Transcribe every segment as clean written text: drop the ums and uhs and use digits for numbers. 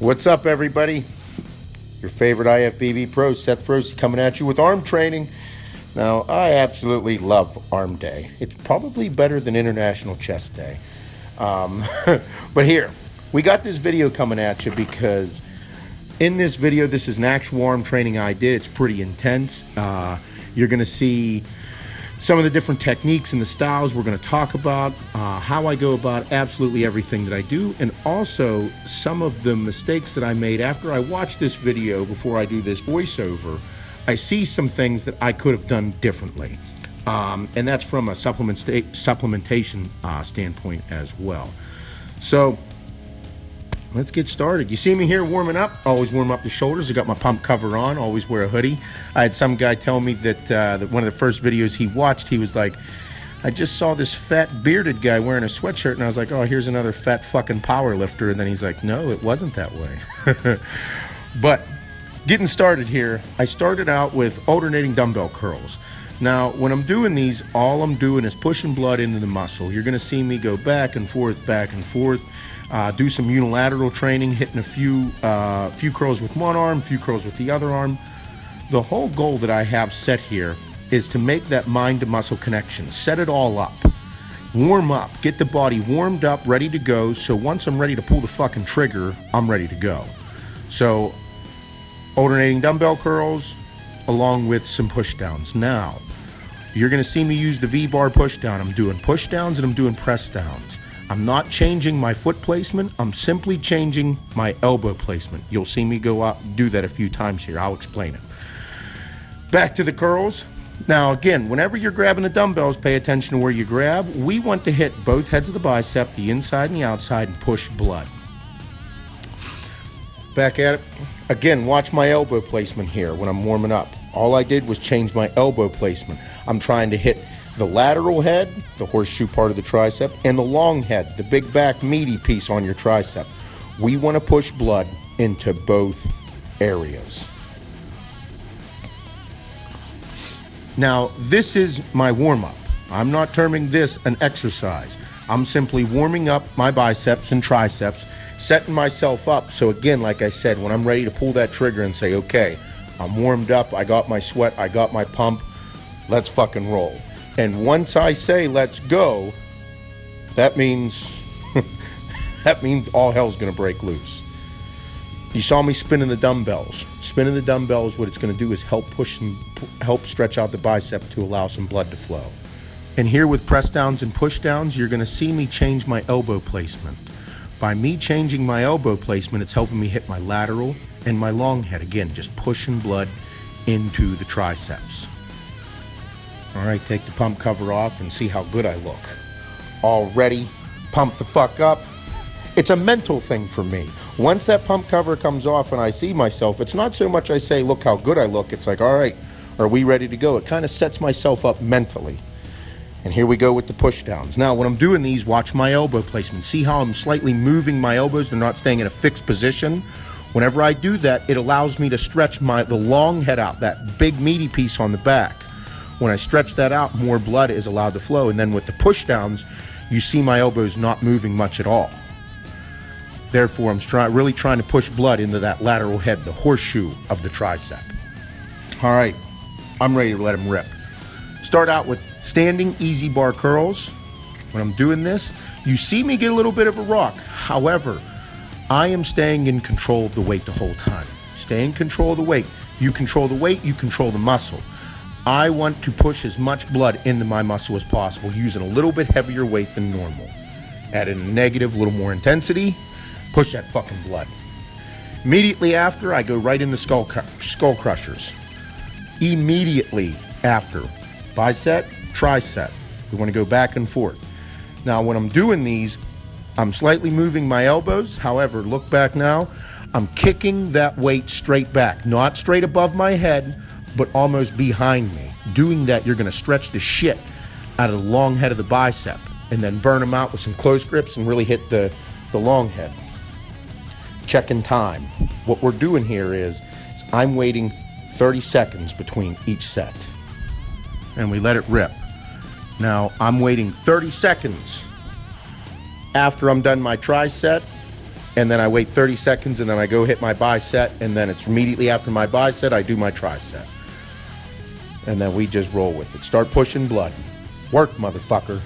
What's up, everybody? Your favorite IFBB pro, Seth Feroce, coming at you with arm training. Now, I absolutely love arm day. It's probably better than International Chest Day. But here, we got this video coming at you because in this video, this is an actual arm training I did. It's pretty intense. You're going to see some of the different techniques and the styles we're going to talk about, how I go about absolutely everything that I do, and also some of the mistakes that I made after I watched this video before I do this voiceover. I see some things that I could have done differently, and that's from a supplementation standpoint as well. So let's get started. You see me here warming up. Always warm up the shoulders. I got my pump cover on. Always wear a hoodie. I had some guy tell me that, that one of the first videos he watched, he was like, I just saw this fat bearded guy wearing a sweatshirt, and I was like, oh, here's another fat fucking power lifter. And then he's like, no, it wasn't that way. But getting started here, I started out with alternating dumbbell curls. Now, when I'm doing these, all I'm doing is pushing blood into the muscle. You're going to see me go back and forth, do some unilateral training, hitting a few curls with one arm, a few curls with the other arm. The whole goal that I have set here is to make that mind to muscle connection, set it all up, warm up, get the body warmed up, ready to go. So once I'm ready to pull the fucking trigger, I'm ready to go. So alternating dumbbell curls along with some pushdowns. Now, you're going to see me use the V-Bar Pushdown. I'm doing pushdowns and I'm doing press downs. I'm not changing my foot placement. I'm simply changing my elbow placement. You'll see me go out and do that a few times here. I'll explain it. Back to the curls. Now, again, whenever you're grabbing the dumbbells, pay attention to where you grab. We want to hit both heads of the bicep, the inside and the outside, and push blood. Back at it. Again, watch my elbow placement here when I'm warming up. All I did was change my elbow placement. I'm trying to hit the lateral head, the horseshoe part of the tricep, and the long head, the big back meaty piece on your tricep. We want to push blood into both areas. Now, this is my warm-up. I'm not terming this an exercise. I'm simply warming up my biceps and triceps, setting myself up. So again, like I said, when I'm ready to pull that trigger and say, okay, I'm warmed up, I got my sweat, I got my pump, let's fucking roll. And once I say let's go, that means all hell's gonna break loose. You saw me spinning the dumbbells. Spinning the dumbbells, what it's gonna do is help stretch out the bicep to allow some blood to flow. And here with press downs and push downs, you're gonna see me change my elbow placement. By me changing my elbow placement, it's helping me hit my lateral and my long head. Again, just pushing blood into the triceps. All right, take the pump cover off and see how good I look. All ready, pump the fuck up. It's a mental thing for me. Once that pump cover comes off and I see myself, it's not so much I say, look how good I look. It's like, all right, are we ready to go? It kind of sets myself up mentally. And here we go with the push downs. Now, when I'm doing these, watch my elbow placement. See how I'm slightly moving my elbows? They're not staying in a fixed position. Whenever I do that, it allows me to stretch the long head out, that big meaty piece on the back. When I stretch that out, more blood is allowed to flow. And then with the push downs, you see my elbows not moving much at all. Therefore, I'm really trying to push blood into that lateral head, the horseshoe of the tricep. All right, I'm ready to let them rip. Start out with standing easy bar curls. When I'm doing this, you see me get a little bit of a rock. However, I am staying in control of the weight the whole time. Stay in control of the weight. You control the weight, you control the muscle. I want to push as much blood into my muscle as possible, using a little bit heavier weight than normal. Add in a negative, a little more intensity, push that fucking blood. Immediately after, I go right into skull crushers. Immediately after, bicep, tricep. We want to go back and forth. Now, when I'm doing these, I'm slightly moving my elbows. However, look back now, I'm kicking that weight straight back, not straight above my head, but almost behind me. Doing that, you're gonna stretch the shit out of the long head of the bicep and then burn them out with some close grips and really hit the long head. Checking time. What we're doing here is I'm waiting 30 seconds between each set. And we let it rip. Now, I'm waiting 30 seconds after I'm done my tricep and then I wait 30 seconds, and then I go hit my bicep, and then it's immediately after my bicep, I do my tricep. And then we just roll with it. Start pushing blood. Work, motherfucker.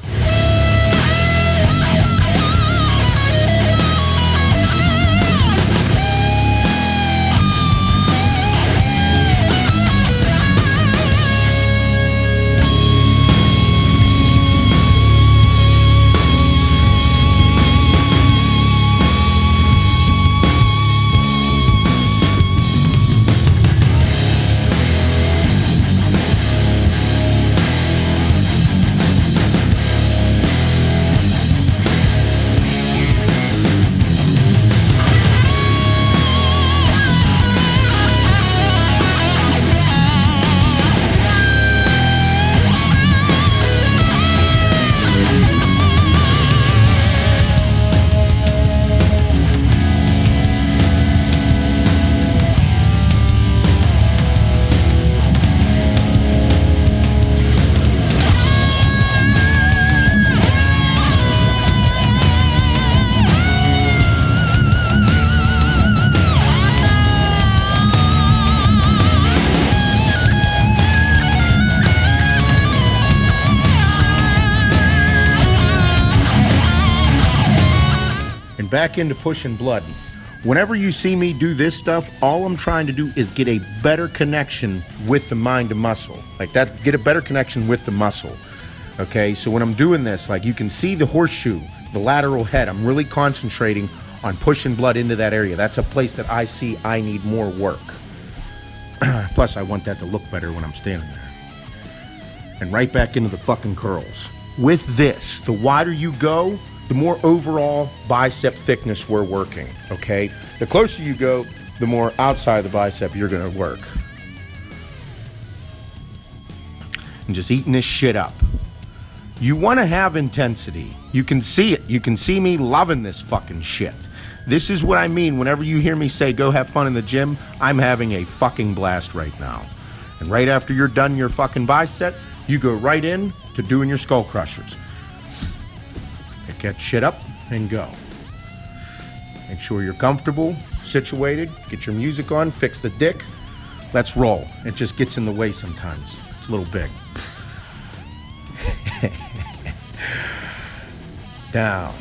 Back into pushing blood. Whenever you see me do this stuff, all I'm trying to do is get a better connection with the mind to muscle. Like that, get a better connection with the muscle. Okay, so when I'm doing this, like you can see the horseshoe, the lateral head, I'm really concentrating on pushing blood into that area. That's a place that I see I need more work. Plus, I want that to look better when I'm standing there. And right back into the fucking curls. With this, the wider you go, the more overall bicep thickness we're working, okay? The closer you go, the more outside the bicep you're gonna work. And just eating this shit up. You wanna have intensity. You can see it. You can see me loving this fucking shit. This is what I mean whenever you hear me say, go have fun in the gym, I'm having a fucking blast right now. And right after you're done your fucking bicep, you go right in to doing your skull crushers. Pick that shit up and go. Make sure you're comfortable, situated, get your music on, fix the dick. Let's roll. It just gets in the way sometimes. It's a little big. Down.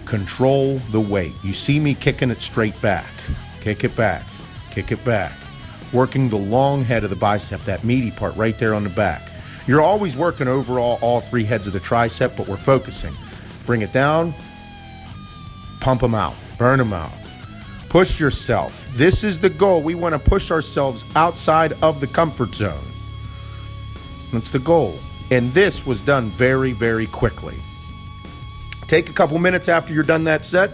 Control the weight. You see me kicking it straight back. Kick it back. Kick it back. Working the long head of the bicep, that meaty part right there on the back. You're always working overall all three heads of the tricep, but we're focusing. Bring it down, pump them out, burn them out. Push yourself. This is the goal. We want to push ourselves outside of the comfort zone. That's the goal. And this was done very, very quickly. Take a couple minutes after you're done that set,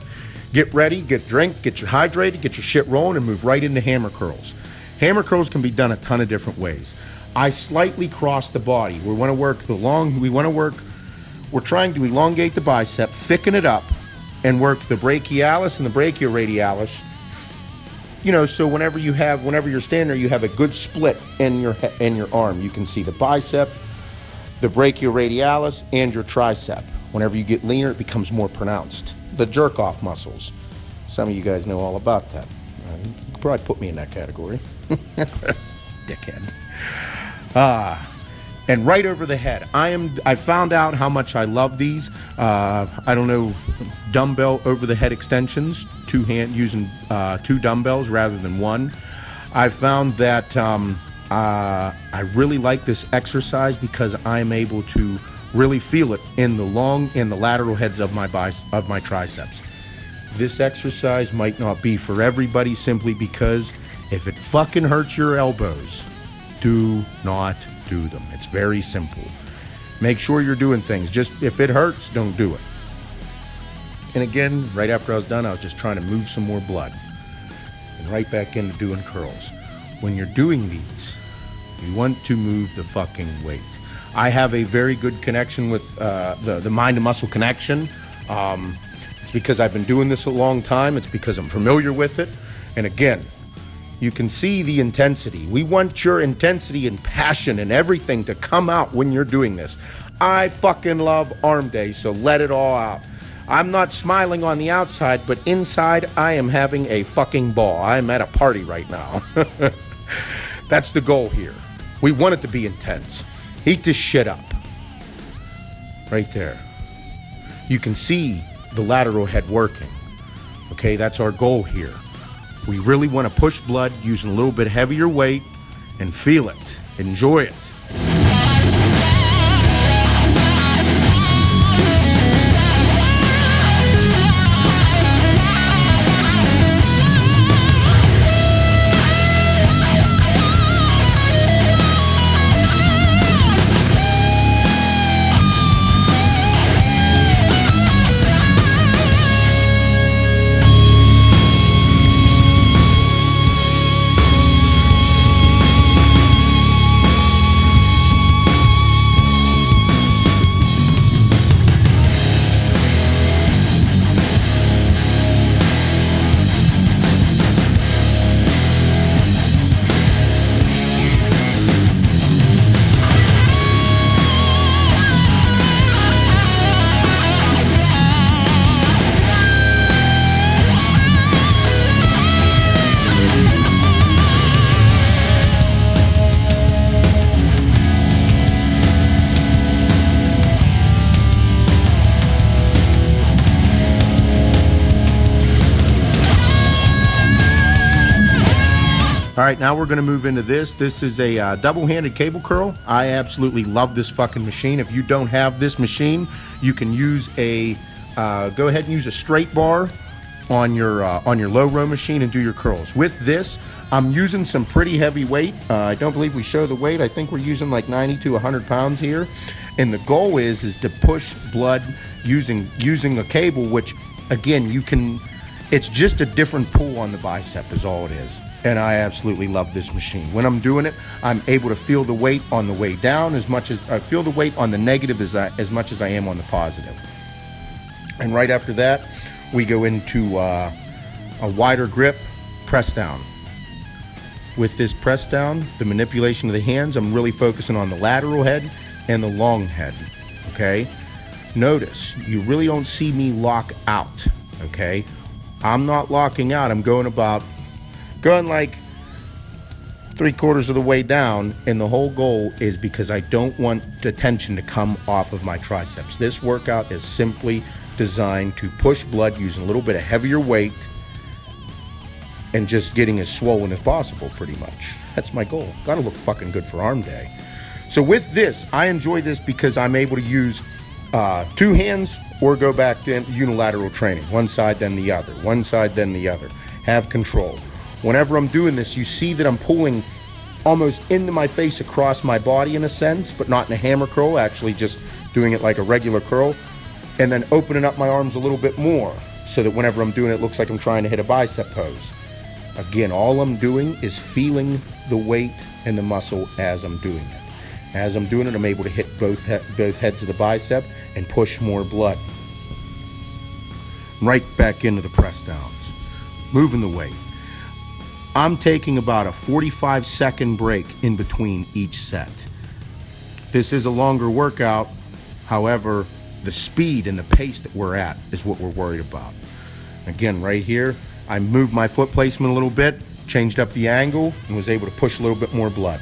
get ready, get a drink, get you hydrated, get your shit rolling, and move right into hammer curls. Hammer curls can be done a ton of different ways. I slightly cross the body. We want to work we're trying to elongate the bicep, thicken it up, and work the brachialis and the brachioradialis. You know, so whenever you're standing there, you have a good split in your arm. You can see the bicep, the brachioradialis, and your tricep. Whenever you get leaner, it becomes more pronounced. The jerk-off muscles. Some of you guys know all about that. You could probably put me in that category. Dickhead. And right over the head. I found out how much I love these. I don't know, dumbbell over the head extensions, using two dumbbells rather than one. I found that I really like this exercise because I'm able to really feel it in the lateral heads of my triceps. This exercise might not be for everybody simply because if it fucking hurts your elbows, do not do them. It's very simple. Make sure you're doing things. Just if it hurts, don't do it. And again, right after I was done, I was just trying to move some more blood. And right back into doing curls. When you're doing these, you want to move the fucking weight. I have a very good connection with the mind to muscle connection. It's because I've been doing this a long time. It's because I'm familiar with it. And again, you can see the intensity. We want your intensity and passion and everything to come out when you're doing this. I fucking love arm day, so let it all out. I'm not smiling on the outside, but inside I am having a fucking ball. I'm at a party right now. That's the goal here. We want it to be intense. Heat this shit up. Right there. You can see the lateral head working. Okay, that's our goal here. We really want to push blood using a little bit heavier weight and feel it. Enjoy it. All right, now we're gonna move into this. This is a double-handed cable curl. I absolutely love this fucking machine. If you don't have this machine, you can use a, go ahead and use a straight bar on your low row machine and do your curls. With this, I'm using some pretty heavy weight. I don't believe we show the weight. I think we're using like 90 to 100 pounds here. And the goal is to push blood using a cable, which again, it's just a different pull on the bicep is all it is. And I absolutely love this machine. When I'm doing it, I'm able to feel the weight on the way down as much as I feel the weight on the negative as much as I am on the positive. And right after that, we go into a wider grip press down. With this press down, the manipulation of the hands, I'm really focusing on the lateral head and the long head, okay? Notice, you really don't see me lock out, okay? I'm not locking out. I'm going like 3/4 of the way down, and the whole goal is because I don't want the tension to come off of my triceps. This workout is simply designed to push blood using a little bit of heavier weight and just getting as swollen as possible, pretty much. That's my goal. Gotta look fucking good for arm day. So with this, I enjoy this because I'm able to use two hands or go back to unilateral training. One side, then the other. One side, then the other. Have control. Whenever I'm doing this, you see that I'm pulling almost into my face across my body in a sense, but not in a hammer curl, actually just doing it like a regular curl, and then opening up my arms a little bit more so that whenever I'm doing it, it looks like I'm trying to hit a bicep pose. Again, all I'm doing is feeling the weight and the muscle as I'm doing it. As I'm doing it, I'm able to hit both heads of the bicep and push more blood. Right back into the press downs. Moving the weight. I'm taking about a 45-second break in between each set. This is a longer workout. However, the speed and the pace that we're at is what we're worried about. Again, right here, I moved my foot placement a little bit, changed up the angle, and was able to push a little bit more blood.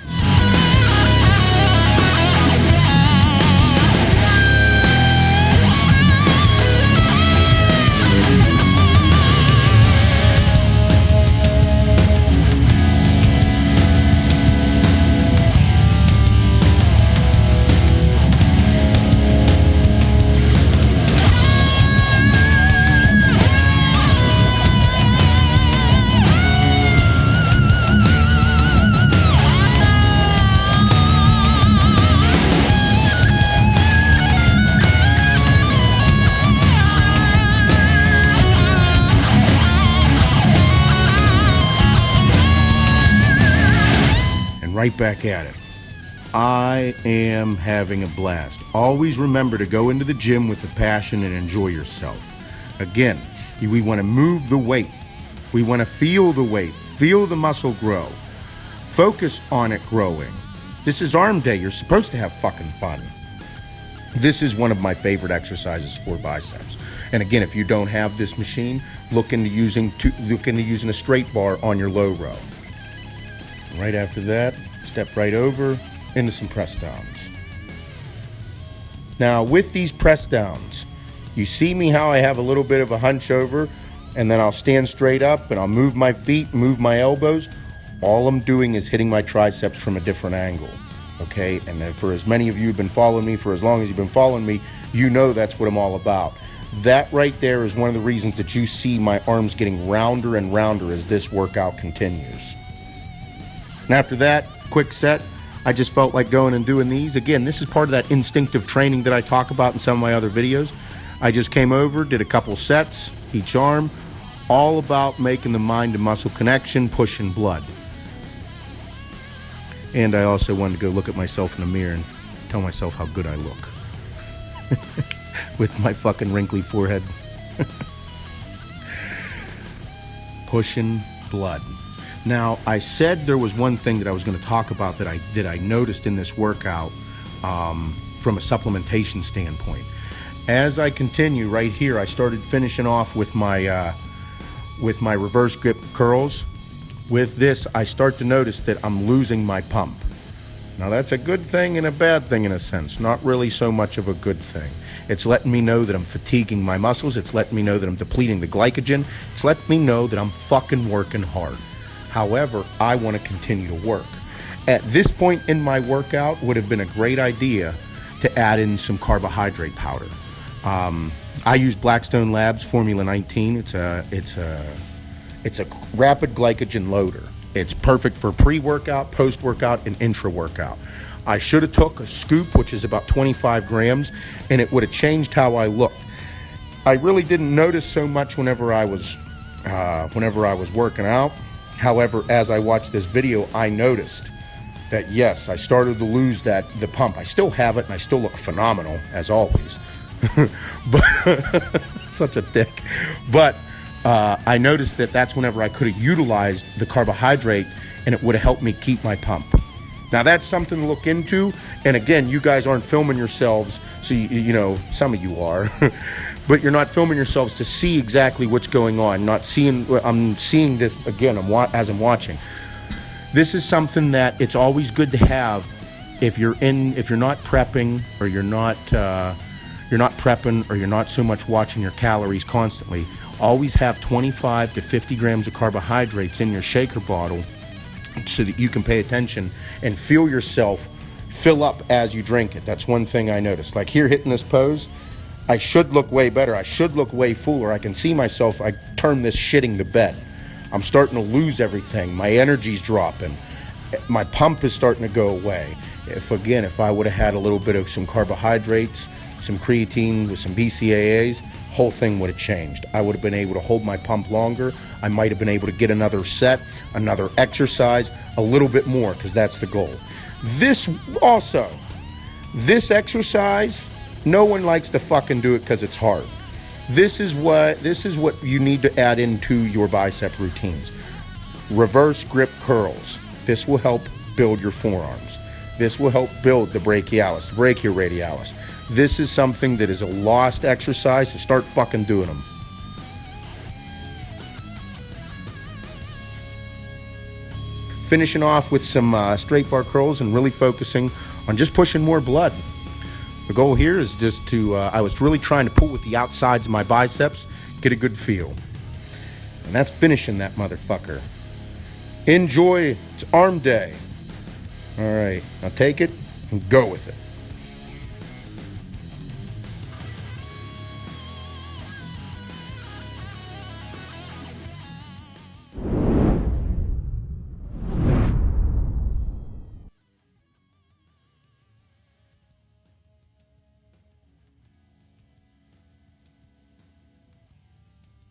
Right back at it. I am having a blast. Always remember to go into the gym with a passion and enjoy yourself. Again, we want to move the weight. We want to feel the weight, feel the muscle grow. Focus on it growing. This is arm day. You're supposed to have fucking fun. This is one of my favorite exercises for biceps. And again, if you don't have this machine, look into using a straight bar on your low row. Right after that, step right over into some press downs. Now with these press downs, you see me how I have a little bit of a hunch over, and then I'll stand straight up and I'll move my feet, move my elbows. All I'm doing is hitting my triceps from a different angle. Okay, and for as many of you who've been following me, for as long as you've been following me, you know that's what I'm all about. That right there is one of the reasons that you see my arms getting rounder and rounder as this workout continues. And after that, quick set, I just felt like going and doing these. Again, this is part of that instinctive training that I talk about in some of my other videos. I just came over, did a couple sets, each arm, all about making the mind to muscle connection, pushing blood. And I also wanted to go look at myself in the mirror and tell myself how good I look. With my fucking wrinkly forehead. Pushing blood. Now, I said there was one thing that I was going to talk about that I noticed in this workout from a supplementation standpoint. As I continue right here, I started finishing off with my reverse grip curls. With this, I start to notice that I'm losing my pump. Now that's a good thing and a bad thing in a sense, not really so much of a good thing. It's letting me know that I'm fatiguing my muscles. It's letting me know that I'm depleting the glycogen. It's letting me know that I'm fucking working hard. However, I want to continue to work. At this point in my workout, would have been a great idea to add in some carbohydrate powder. I use Blackstone Labs Formula 19. It's a rapid glycogen loader. It's perfect for pre-workout, post-workout, and intra-workout. I should have took a scoop, which is about 25 grams, and it would have changed how I looked. I really didn't notice so much whenever I was working out. However, as I watched this video, I noticed that yes, I started to lose the pump. I still have it, and I still look phenomenal as always. But such a dick. But I noticed that that's whenever I could have utilized the carbohydrate, and it would have helped me keep my pump. Now that's something to look into. And again, you guys aren't filming yourselves, so you know, some of you are, but you're not filming yourselves to see exactly what's going on. I'm seeing this again as I'm watching. This is something that it's always good to have if you're not prepping, or you're not prepping, or you're not so much watching your calories constantly. Always have 25 to 50 grams of carbohydrates in your shaker bottle so that you can pay attention and feel yourself fill up as you drink it. That's one thing I noticed. Like here, hitting this pose, I should look way better. I should look way fuller. I can see myself. I term this shitting the bed. I'm starting to lose everything. My energy's dropping. My pump is starting to go away. If I would have had a little bit of some carbohydrates, some creatine with some BCAAs, whole thing would have changed. I would have been able to hold my pump longer. I might have been able to get another set, another exercise, a little bit more, because that's the goal. This exercise, no one likes to fucking do it because it's hard. This is what you need to add into your bicep routines. Reverse grip curls. This will help build your forearms. This will help build the brachialis, the brachioradialis. This is something that is a lost exercise, to start fucking doing them. Finishing off with some straight bar curls and really focusing on just pushing more blood. The goal here is just to, I was really trying to pull with the outsides of my biceps, get a good feel. And that's finishing that motherfucker. Enjoy, it's arm day. All right, now take it and go with it.